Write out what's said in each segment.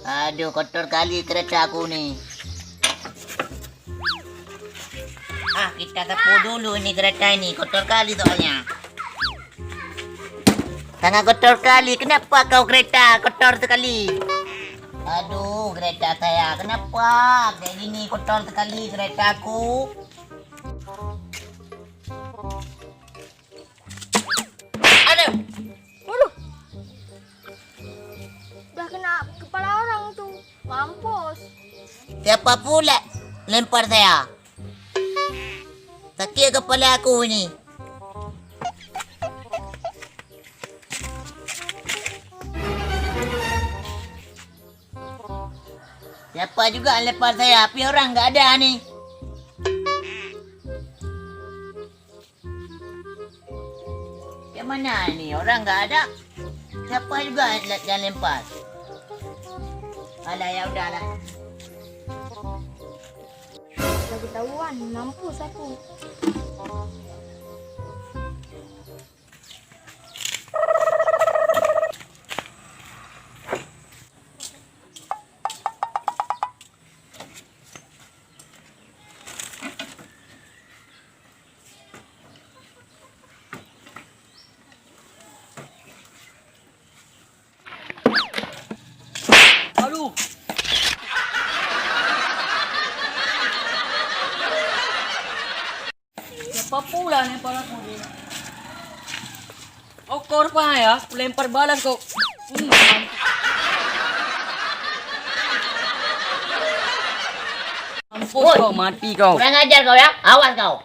Aduh, kotor kali kereta aku nih. Kita sapu dulu ini kereta ini. Kotor kali soalnya. Tangan kotor kali. Kenapa kau kereta kotor sekali? Aduh, kereta saya. Kenapa? Kayak gini kotor sekali keretaku. Aduh. Waduh. Udah kena kepala orang tuh. Mampus. Siapa pula lempar saya? Sakit kepala aku ni. Siapa juga lempar saya? Api orang nggak ada ni. Yang mana ni? Orang nggak ada. Siapa juga yang lempar? Alah, ya udahlah. Udah ketahuan. Mampus aku. Aduh. Siapa pula lempar aku ni? Oh, kau rupanya ya? Aku lempar balas kau. Mampus kau, mati kau. Kurang ajar kau ya. Awas kau.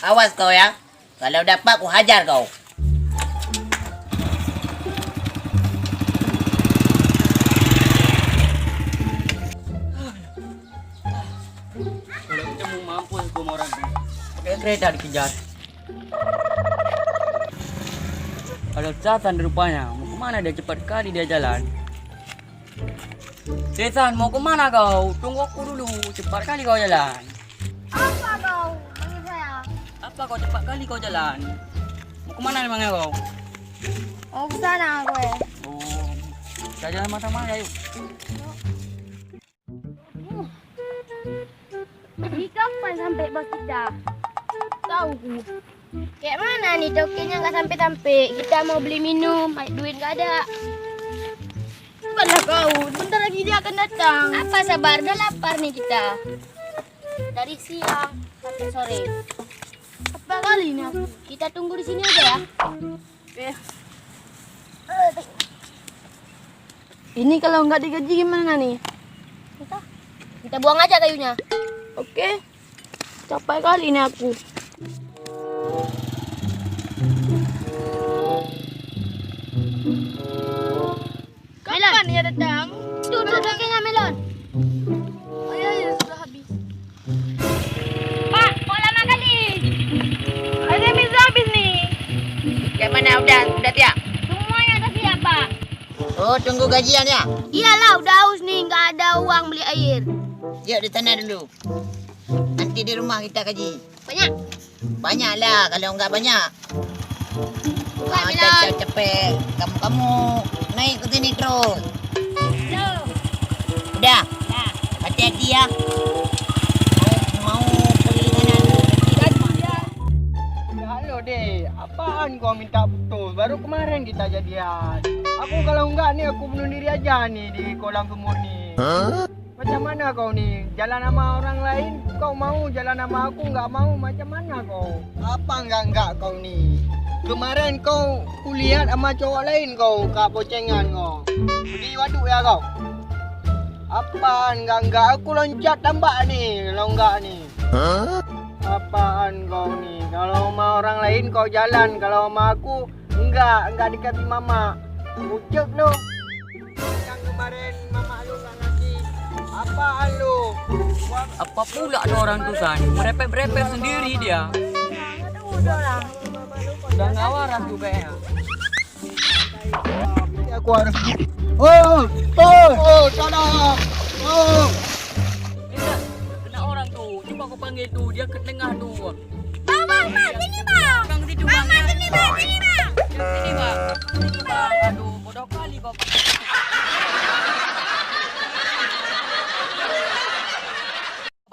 Awas kau ya. Kalau dapat aku hajar kau. Kalau ketemu mampus kau sama orang tu. Pakai kereta dikejar. Ada Casan rupanya. Mau kemana dia, cepat kali dia jalan. Casan, mau kemana kau? Tunggu aku dulu. Cepat kali kau jalan. Apa kau? Panggil saya. Apa kau cepat kali kau jalan? Mau kemana memangnya kau? Mau ke sana gue. Oh, kita jalan sama-sama ya, yuk. Di kapan sampai bos kita? Tahu ku. Kayak mana nih tokennya nggak sampai-sampai. Kita mau beli minum, duit nggak ada. Sabarlah kau, bentar lagi dia akan datang. Apa sabar, udah lapar nih kita. Dari siang sampai sore. Apa kali ini aku? Kita tunggu di sini aja ya. Oke. Ini kalau nggak digaji gimana nih? Kita buang aja kayunya. Oke. Capek kali ini aku. Kapan dia datang? Tuh kayaknya melon. Oh iya, sudah habis. Pak, kok lama kali? Ada minta habis nih. Yang mana udah tiap? Semuanya udah siap, Pak. Oh, tunggu gajian ya. Iyalah, udah haus nih, nggak ada uang beli air. Yuk di sana dulu. Nanti di rumah kita gaji. Banyak. Banyak lah, kalau nggak banyak. Pak, Milan. Cepet. Kamu naik ke sini terus. Halo. Udah. Nah, Hati-hati ya. Mau pergi sana dulu. Ya, halo deh, apaan kau minta putus? Baru kemarin kita jadian. Aku kalau enggak nih aku bunuh diri aja nih di kolam sumur nih. Macam mana kau nih? Jalan sama orang lain kau mau, jalan sama aku nggak mau, macam mana kau? Apa enggak kau nih? Kemarin kau kulihat sama cowok lain kau, kak bocengan kau. Pergi waduk ya kau? Apaan enggak aku loncat tambak nih, kalau enggak nih. Apaan kau nih? Kalau sama orang lain kau jalan, kalau sama aku enggak dikasih mama. Ucap lu. Yang kemarin mama lu enggak ngasih. Apaan lu? Apa pula ada orang tuh San? Merepet-merepet sendiri dia. udah lah. Udah nggak waras juga ya. Aku harus. Oh, tolong. Oh. Kena orang tuh. Coba aku panggil tuh. Dia ke tengah tuh. Bang, sini bang. Bang situ bang. Sini bang. Sini bang. Sini bang. Aduh, bodoh kali kau.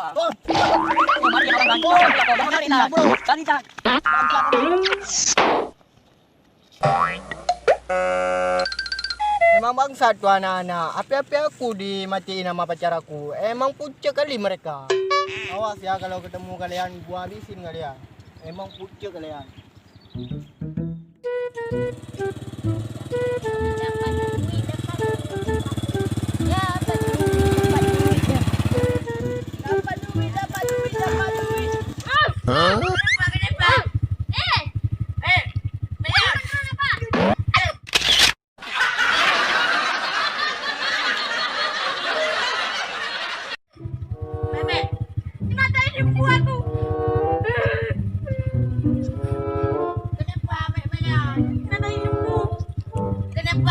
Oh. Mari abang bantu. Mari lah. Cari cak. Emang bangsat tuh anak-anak. Api-api aku dimatiin sama pacar aku. Emang pucuk kali mereka. Awas ya kalau ketemu kalian, gua habisin kalian. Emang pucuk kalian.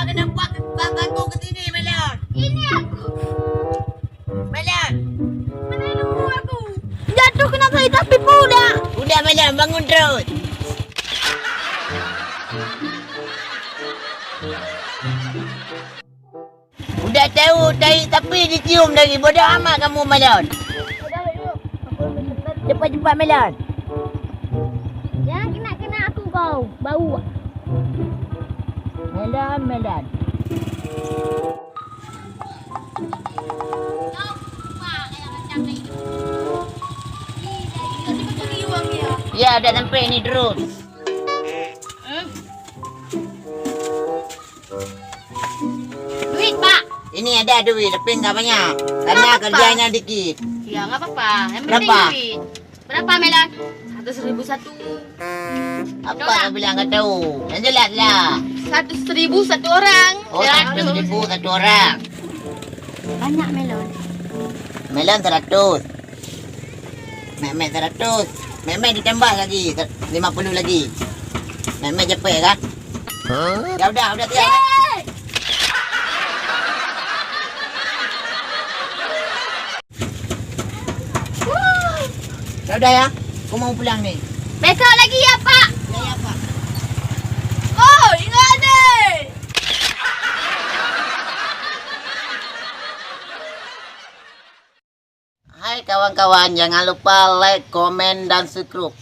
Kenapa kakakku ke sini, Melon? Ini aku. Melon, Mana ilmu aku? Jatuh kena saya tapi pula. udah Melon, bangun terus. Udah tahu, tapi dicium lagi. Bodoh amat kamu, Melon. Cepat-cepat, Melon. Jangan kena aku kau. Bau. Melon. Ya, udah sampai ini terus. Duit, Pak. Ini ada duit, tapi nggak banyak. Karena Kenapa? kerjanya dikit. Ya, nggak apa-apa. Yang penting Berapa? duit. Berapa, Melon? 100.000 Apa Dolar. kau bilang nggak tahu? Yang jelas lah. 100.000 satu orang. Oh, 100.000 satu orang. Banyak, Melon. Melon 100. Memek 100. Memek ditambah lagi 50 lagi. Memek cepet kan? Ya udah tiap. Ya udah ya. Aku mau pulang nih. Besok lagi ya, Pak. Ya Pak. Oh, ingat deh. Hai kawan-kawan, jangan lupa like, komen, dan subscribe.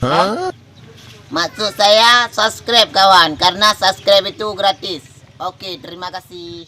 Maksud saya subscribe kawan, karena subscribe itu gratis. Oke, terima kasih.